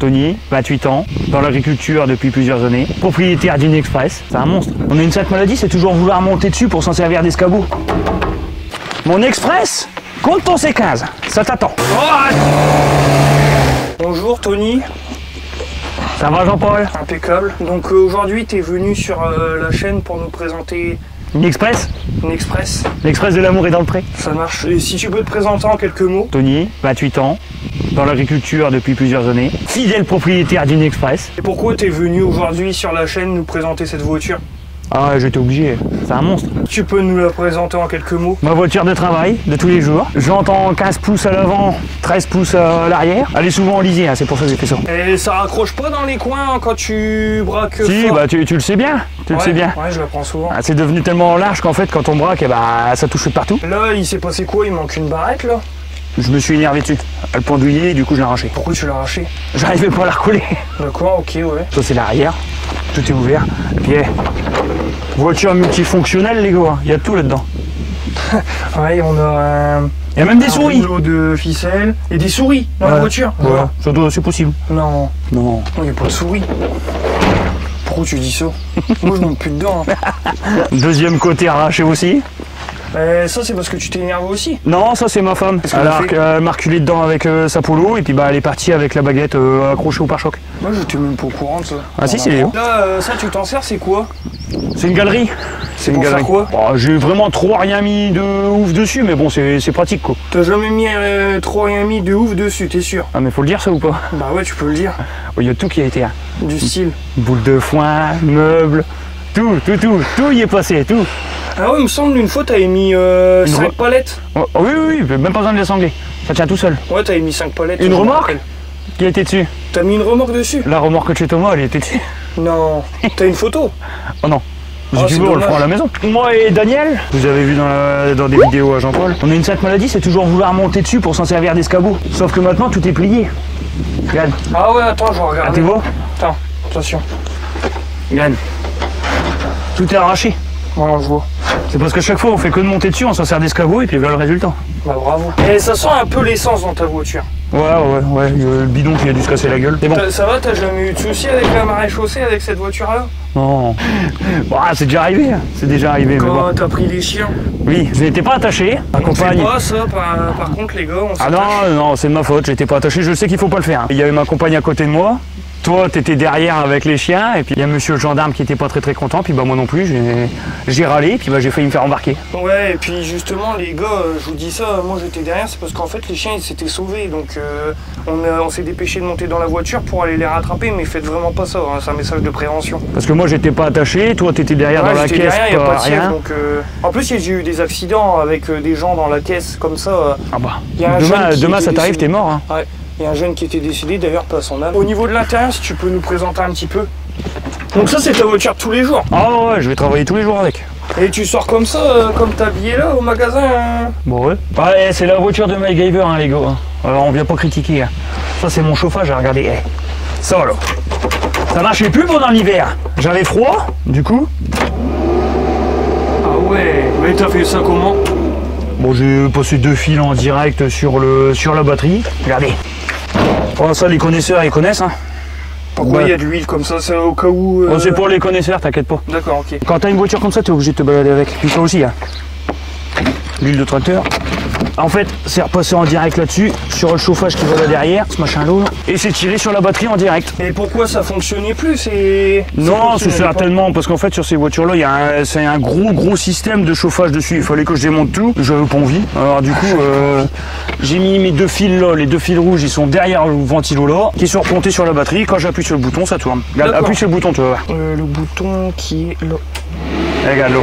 Tony, 28 ans, dans l'agriculture depuis plusieurs années, propriétaire d'une Express, c'est un monstre. On a une sainte maladie, c'est toujours vouloir monter dessus pour s'en servir d'escabeau. Mon Express, compte ton C15, ça t'attend. Oh, bonjour Tony. Ça va Jean-Paul? Impeccable. Donc aujourd'hui tu es venu sur la chaîne pour nous présenter une Express? Une Express. L'Express de l'amour est dans le pré. Ça marche. Et si tu peux te présenter en quelques mots? Tony, 28 ans, dans l'agriculture depuis plusieurs années, fidèle propriétaire d'une Express. Et pourquoi tu es venu aujourd'hui sur la chaîne nous présenter cette voiture? Ah, j'étais obligé, c'est un monstre. Tu peux nous la présenter en quelques mots? Ma voiture de travail, de tous les jours. J'entends 15 pouces à l'avant, 13 pouces à l'arrière. Elle est souvent en lisier, hein, c'est pour ça que j'ai fait ça. Et ça raccroche pas dans les coins quand tu braques si, fort? Bah tu le sais bien, tu le sais bien. Ouais, je la prends souvent. Ah, c'est devenu tellement large qu'en fait, quand on braque, ça touche de partout. Là, il s'est passé quoi? Il manque une barrette, là? Je me suis énervé dessus. Elle pendouillait et du coup, je l'ai arraché. Pourquoi tu l'as arraché? J'arrivais pas à la recoller. D'accord, ok, ouais. Ça, c'est l'arrière. Tout est ouvert. Et puis, voiture multifonctionnelle, les gars. Il y a tout là-dedans. Ouais, on a un... Il y a même des souris. Un rouleau de ficelle et des souris dans la voiture. Ouais, c'est possible. Non. Non. Il n'y a pas de souris. Pourquoi tu dis ça? Moi, je monte plus dedans. Hein. Deuxième côté arraché aussi. Ça, c'est parce que tu t'es énervé aussi? Non, ça, c'est ma femme. Elle m'a reculé dedans avec sa polo et puis elle est partie avec la baguette accrochée au pare-choc. Moi, j'étais même pas au courant de ça. Ah si, c'est Léo. Là, ça, tu t'en sers, c'est quoi? C'est une galerie. C'est une galerie. Quoi? Oh, j'ai vraiment trop rien mis de ouf dessus, mais bon, c'est pratique quoi. T'as jamais mis trop rien mis de ouf dessus, t'es sûr? Ah, mais faut le dire ça ou pas? Bah ouais, tu peux le dire. Il y a tout qui a été. Hein. Du style. Boule de foin, meubles, tout y est passé, tout. Ah ouais, il me semble une fois t'avais mis 5 palettes. Oh, oui, même pas besoin de les sangler. Ça tient tout seul. Ouais, t'avais mis 5 palettes. Une remorque qui était dessus. T'as mis une remorque dessus? La remorque de chez Thomas, elle était dessus. Non. T'as une photo? Oh non. Si tu veux, on le fera à la maison. Moi et Daniel, vous avez vu dans des vidéos à Jean-Paul, on a une sainte maladie, c'est toujours vouloir monter dessus pour s'en servir d'escabeau. Sauf que maintenant, tout est plié. Regarde. Ah ouais, attends, je vais regarder. Ah, t'es beau? Attends, attention. Regarde. Tout est arraché. Voilà, je vois. C'est parce que chaque fois on fait que de monter dessus, on s'en sert d'escabeau et puis voilà le résultat. Bah bravo. Et ça sent un peu l'essence dans ta voiture. Ouais, le bidon qui a dû se casser la gueule. C'est bon. Ça va, t'as jamais eu de soucis avec la maréchaussée avec cette voiture-là? Non. Bon, c'est déjà arrivé. C'est déjà arrivé. Quand bon. t'as pris les chiens? Oui, je n'étais pas attaché. On fait pas ça, par contre les gars, on s'attache. Ah non, c'est de ma faute, j'étais pas attaché, je sais qu'il faut pas le faire. Il y avait ma compagne à côté de moi. Toi, t'étais derrière avec les chiens, et puis il y a monsieur le gendarme qui était pas très content, puis bah moi non plus, j'ai râlé, puis bah j'ai failli me faire embarquer. Ouais, et puis justement, les gars, je vous dis ça, moi j'étais derrière, c'est parce qu'en fait les chiens ils s'étaient sauvés, donc on s'est dépêché de monter dans la voiture pour aller les rattraper, mais faites vraiment pas ça, hein, c'est un message de prévention. Parce que moi j'étais pas attaché, toi t'étais derrière dans la caisse, derrière, y a pas de rien. siège, donc, en plus j'ai eu des accidents avec des gens dans la caisse, comme ça. Ah bah, demain ça t'arrive, t'es mort. Hein. Ouais. Il y a un jeune qui était décédé, d'ailleurs, pas son âme. Au niveau de l'intérieur, si tu peux nous présenter un petit peu. Donc ça, c'est ta voiture tous les jours? Ah ouais, je vais travailler tous les jours avec. Et tu sors comme ça, comme t'es habillé là, au magasin hein? Bon ouais. Ouais, c'est la voiture de MacGyver, hein, les gars. Alors, on vient pas critiquer. Hein. Ça, c'est mon chauffage, regardez. Ça, là. Ça marchait plus pendant l'hiver. J'avais froid, du coup. Ah ouais, mais t'as fait ça comment? Bon, j'ai passé 2 fils en direct sur la batterie. Regardez. Oh, ça, les connaisseurs, ils connaissent. Hein. Pourquoi il y a de l'huile comme ça? C'est au cas où... Oh, c'est pour les connaisseurs, t'inquiète pas. D'accord, ok. Quand t'as une voiture comme ça, t'es obligé de te balader avec. Puis ça aussi, hein. L'huile de tracteur. En fait, c'est repassé en direct là-dessus, sur le chauffage qui va là derrière, ce machin-là, et c'est tiré sur la batterie en direct. Et pourquoi ça fonctionnait plus? Non, c'est certainement parce qu'en fait sur ces voitures-là, c'est un gros système de chauffage dessus. Il fallait que je démonte tout, j'avais pas envie. Alors du coup, j'ai mis mes 2 fils là, les 2 fils rouges, ils sont derrière le ventilo là, qui sont remontés sur la batterie. Quand j'appuie sur le bouton, ça tourne. Regarde, appuie sur le bouton, tu vas voir. Le bouton qui est là. Regarde là.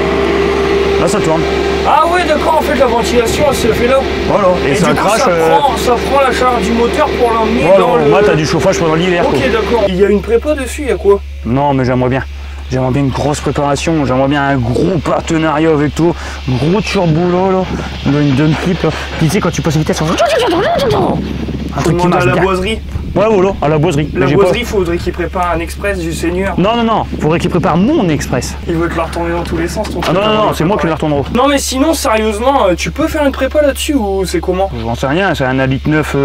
Là, ça tourne. Ah ouais, d'accord, en fait, la ventilation, elle se fait là. Voilà, et ça crache. Ça prend la charge du moteur pour l'emmener dans le... Moi, t'as du chauffage pendant l'hiver. Ok, d'accord. Il y a une prépa dessus, il y a quoi? Non, mais j'aimerais bien. J'aimerais bien une grosse préparation, j'aimerais bien un gros partenariat avec toi, gros turbo là, une dump clip là. Puis tu sais, quand tu passes à vitesse, Un truc qui Demande marche à la bien. boiserie. Ouais, voilà, à la boiserie. La Mais j'ai boiserie, il faudrait qu'il prépare un express du Seigneur. pas... Non, faudrait qu'il prépare mon express. Il veut te la retourner dans tous les sens, ton Ah truc. non, c'est moi qui la retournerai. Non, mais sinon, sérieusement, tu peux faire une prépa là-dessus ou c'est comment? J'en sais rien, c'est un Alit 9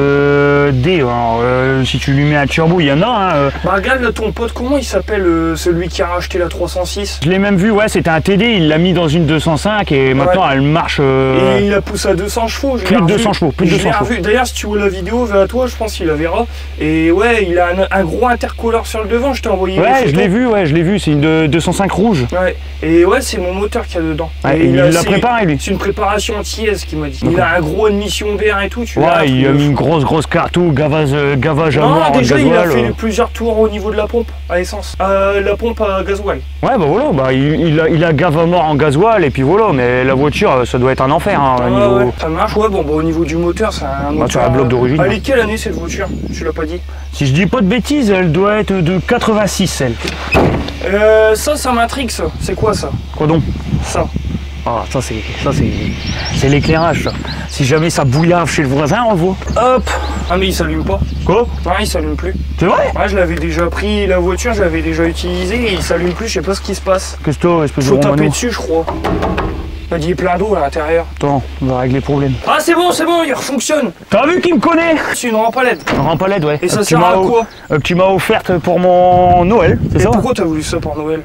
D. Alors, si tu lui mets un turbo, il y en a. Hein, Bah, regarde là, ton pote, comment il s'appelle celui qui a racheté la 306? Je l'ai même vu, ouais, c'était un TD, il l'a mis dans une 205 et maintenant elle marche. Et il a poussé à 200 chevaux. Plus de 200 chevaux, plus de 200 chevaux. D'ailleurs, si tu vois la vidéo, va à toi, je pense qu'il la verra. Et ouais, il a un gros intercooleur sur le devant, je t'ai envoyé. Ouais, je l'ai vu, c'est une 205 rouge. Ouais, et ouais, c'est mon moteur qu'il y a dedans. Ouais, et il l'a préparé lui. C'est une préparation anti-aise qu'il m'a dit. Il a un gros admission d'air et tout, tu vois. Ouais, il a mis une grosse carte ou gavage à mort en déjà, gasoil. il a fait plusieurs tours au niveau de la pompe à essence. La pompe à gasoil. Ouais, bah voilà, il a gave à mort en gasoil et puis voilà, mais la voiture, ça doit être un enfer. Hein, au niveau... ouais, ça marche, ouais, bon, bah, au niveau du moteur, c'est un moteur. Tu as un bloc d'origine. Elle est quelle année cette voiture? Tu l'as pas dit? Si je dis pas de bêtises, elle doit être de 86, celle. Ça m'intrigue, ça. C'est quoi ça? Quoi donc? Ça. Ah, ça c'est l'éclairage, ça. Si jamais ça bouillave chez le voisin, on le voit. Hop. Ah, mais il s'allume pas. Quoi? Ouais, il s'allume plus. C'est vrai? Ouais, je l'avais déjà pris, la voiture, je l'avais déjà utilisée et il s'allume plus, je sais pas ce qui se passe. Qu'est-ce que t'as, espèce de Faut taper romano? dessus, je crois. Il y a plein d'eau à l'intérieur. Attends, on va régler le problème. Ah, c'est bon, il refonctionne. T'as vu qui me connaît? C'est une rampe à LED. Un rampe à LED, ouais. Et ça sert à quoi? Que tu m'as offerte pour mon Noël, c'est Et ça? pourquoi t'as voulu ça pour Noël?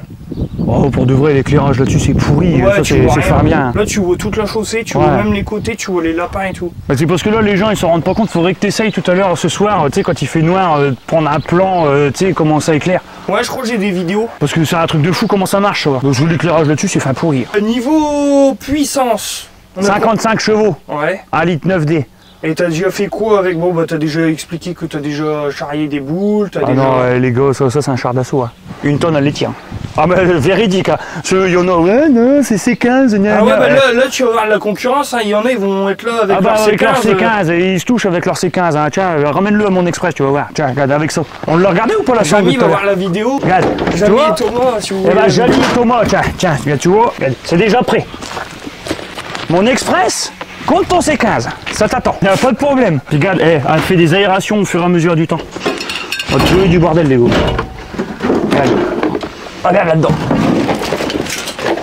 Oh, pour de vrai, l'éclairage là-dessus c'est pourri, Ouais, ça tu vois c'est rien. faire bien. Là, tu vois toute la chaussée, tu vois même les côtés, tu vois les lapins et tout. Bah, c'est parce que là, les gens ils s'en rendent pas compte. Faudrait que t'essayes tout à l'heure, ce soir, tu sais, quand il fait noir, prendre un plan, tu sais, comment ça éclaire. Ouais, je crois que j'ai des vidéos. Parce que c'est un truc de fou comment ça marche, ça. Donc, je veux l'éclairage là-dessus, c'est fin pourri. Niveau puissance. 55 chevaux, Ouais. 1 litre 9D. Et t'as déjà fait quoi avec... Bon, bah t'as déjà expliqué que t'as déjà charrié des boules, t'as Ah déjà... non, les gars, ça c'est un char d'assaut. Hein. Une tonne à les tient. Ah mais véridique, hein. Il y en a, ouais, non, c'est C15, Ah ouais, bah là tu vas voir la concurrence, hein. Il y en a, ils vont être là avec ah bah leur avec C15. leur C15, et ils se touchent avec leur C15. Hein. Tiens, ramène-le à mon express, tu vas voir. Tiens, regarde, avec ça. On l'a regardé ou pas la chambre? Jamy va voir la vidéo. Regarde, Jamy et Thomas, si vous voulez. Eh ben, Jamy et Thomas, tiens, regarde, tu vois, c'est déjà prêt. Mon express, compte ton C15, ça t'attend, y a pas de problème. Puis regarde, elle fait des aérations au fur et à mesure du temps. On va trouver du bordel, les gars. Regarde là-dedans.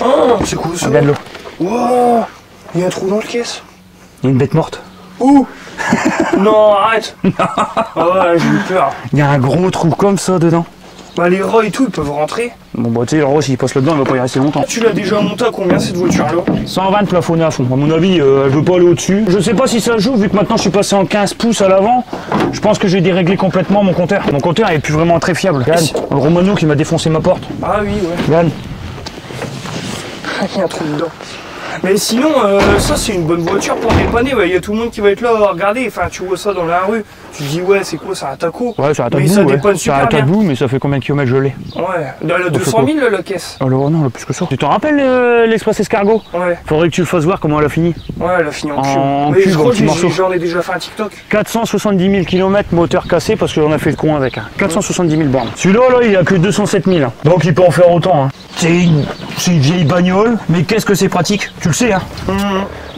Oh, c'est cool ça. Regarde l'eau. Wow, il y a un trou dans le caisse. Il y a une bête morte. Ouh. Non, arrête. Ah ouais, j'ai eu peur. Il y a un gros trou comme ça dedans. Bah les rats et tout, ils peuvent rentrer. Bon bah tu sais, le roi s'il passe là-dedans, il va pas y rester longtemps. Tu l'as déjà monté à combien cette voiture-là? 120 plafonné à fond. À mon avis, elle veut pas aller au-dessus. Je sais pas si ça joue, vu que maintenant je suis passé en 15 pouces à l'avant. Je pense que j'ai déréglé complètement mon compteur. Mon compteur est plus vraiment très fiable. Regarde, le Romano qui m'a défoncé ma porte. Ah oui, ouais. Regarde. Il y a un trou dedans. Mais sinon, ça c'est une bonne voiture pour dépanner. Il y a tout le monde qui va être là à regarder. Enfin, tu vois ça dans la rue. Tu te dis, ouais, c'est quoi, c'est un taco? Ouais, c'est un tabou. Mais ça ouais. dépanne C'est super un bien. tabou, mais ça fait combien de kilomètres je l'ai? Ouais, elle a 200 000 la caisse. Alors non, plus que ça. Tu te rappelles l'Express Escargot? Ouais, Faudrait que tu le fasses voir comment elle a fini. ouais, elle a fini en En cube. Mais cube, je en crois petits que morceaux. j'en ai déjà fait un TikTok. 470 000 km moteur cassé parce qu'on a fait le con avec. Hein. 470 000 bornes. Celui-là, là, il a que 207 000. Hein. Donc il peut en faire autant. Hein. C'est une vieille bagnole, mais qu'est-ce que c'est pratique? Tu le sais, hein?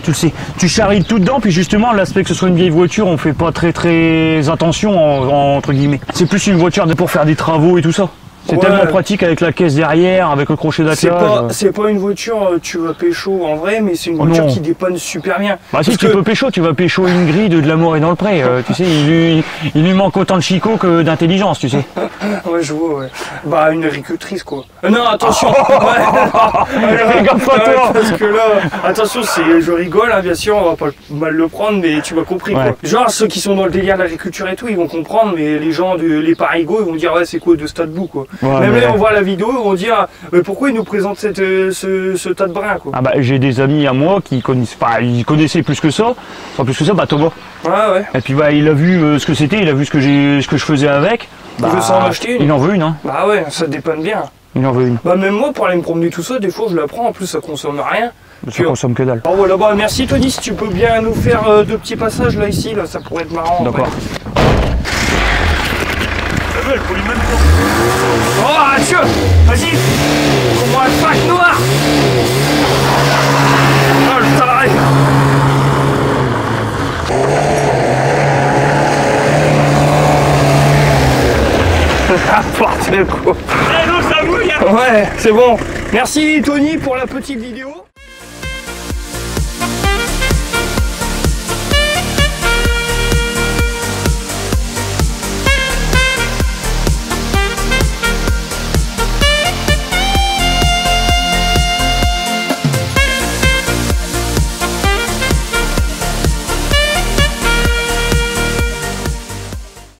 Tu le sais. Tu charries tout dedans, puis justement, l'aspect que ce soit une vieille voiture, on fait pas très attention, entre guillemets. C'est plus une voiture pour faire des travaux et tout ça. C'est Ouais. tellement pratique avec la caisse derrière, avec le crochet d'attelage. C'est pas une voiture, tu vas pécho en vrai, mais c'est une Oh voiture non. qui dépanne super bien. Bah si Parce tu que- peux pécho, tu vas pécho Ingrid de l'amour est dans le pré. Tu sais, il lui manque autant de chicot que d'intelligence, tu sais. Ouais, je vois, ouais. Bah, une agricultrice, quoi. Non, attention. Ouais. Gaffe à toi. Parce que là, attention, je rigole, hein, bien sûr, on va pas mal le prendre, mais tu m'as compris, Ouais. quoi. Genre, ceux qui sont dans le délire de l'agriculture et tout, ils vont comprendre, mais les gens, les parigots, ils vont dire, ouais, c'est quoi de ce tas de boue, quoi. Ouais, Même mais- là, on voit la vidéo, ils vont dire, mais pourquoi ils nous présentent ce tas de brins, quoi. Ah bah j'ai des amis à moi qui connaissent, enfin ils connaissaient plus que ça. Enfin plus que ça, bah Thomas. Ouais, ouais. Et puis bah il a vu ce que c'était, il a vu ce que je faisais avec. Bah, veut s'en acheter une. Il en veut une, hein. Bah ouais, ça dépanne bien. Il en veut une. Bah, même moi, pour aller me promener tout ça, des fois, je la prends, en plus, ça consomme rien. Ça consomme que dalle. Oh voilà, bah merci Tony, si tu peux bien nous faire deux petits passages là ici, là, ça pourrait être marrant. D'accord. Elle pollue même pas. Oh Mathieu, vas-y, prends-moi un pack noir. Oh le taré. N'importe quoi. Eh non, ça mouille. Ouais, c'est bon. Merci Tony pour la petite vidéo.